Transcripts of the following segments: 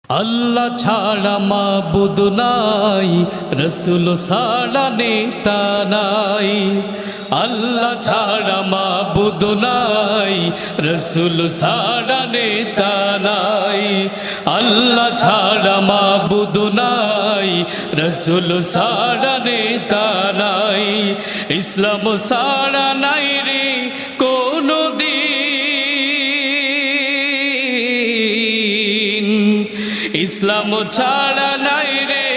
আল্লাহ ছাড়া মাবুদ নাই, রসুল ছাড়া নেতা নাই। আল্লাহ ছাড়া মাবুদ নাই, রসুল ছাড়া নেতা নাই। আল্লাহ ছাড়া মাবুদ নাই, রসুল ছাড়া নেতা নাই। ইসলাম ছাড়া নাই রে কোনো দিন, ইসলাম ছাড়া নাই রে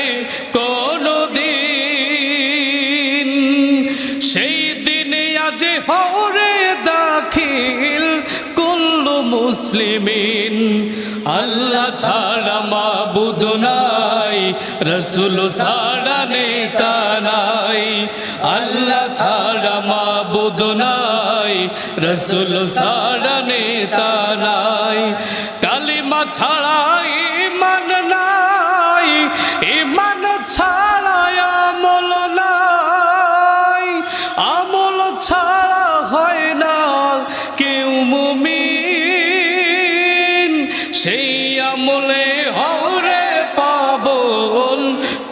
কোনো দিন। সেই দিনে আজ হরে দাখিল কুল্লু মুসলিমিন। আল্লাহ ছাড়া মাবুদ নাই, রসুল ছাড়া নেতা নাই। আল্লাহ ছাড়া মাবুদ নাই, রসুল ছাড়া নেতা নাই। কালিমা ছাড়া ঈমান নাই, ঈমান ছাড়া আমল নাই। আমল ছাড়া হয় না কেউ মুমিন, সেই আমলে হরে পাবন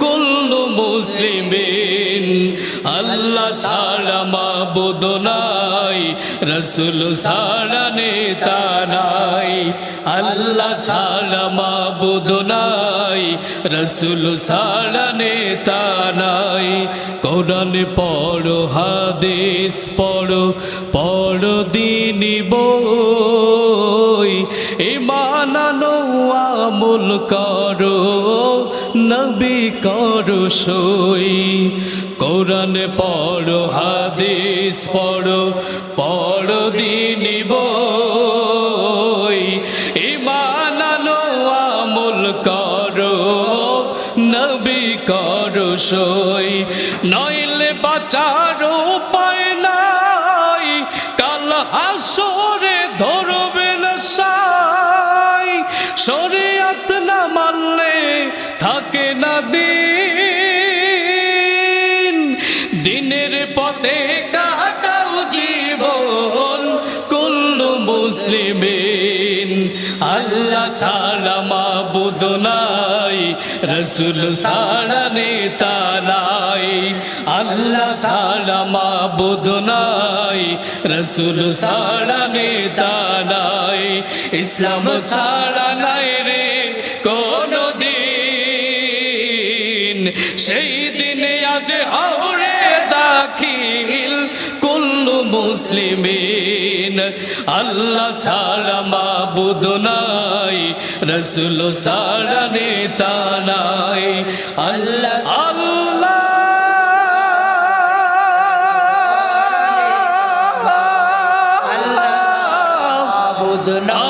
কুল্লু মুসলিমিন। আল্লাহ ছাড়া মাবুদ নাই, রসুল ছাড়া নেতা নাই। আল্লাহ ছাড়া মাবুদ নাই, রসুল ছাড়া নেতা নাই। কোরআন পড়ো, হাদিস পড়ো, পড়ো দ্বীনি বই। ঈমান আনো, আমল করো, নবী করো সই। কোরআন পড়ো, হাদিস পড়ো, পড়ো দ্বীনি বই। ঈমান আনো, আমল করো, নবী করো সই। নইলে বাঁচার উপায় নাই, কাল হাসরে ধরবে না সাই। শরিয়ত না মানলে থাকে না দিন, দিনের পথে কাটাও জীবন কুল্লু মুসলিমিন। আল্লাহ ছাড়া মাবুদ নাই, রসুল ছাড়া নেতা নাই। আল্লাহ ছাড়া মাবুদ নাই, রসুল ছাড়া নেতা নাই। ইসলাম ছাড়া নাই রে কোনো দিন, সেই দিনে আজ হরে দাখিল কুল্লু মুসলিমিন। আল্লাহ ছাড়া মাবুদ নাই, রসুল ছাড়া নেতা নাই। আল্লাহ আল্লাহ মাবুদ নাই।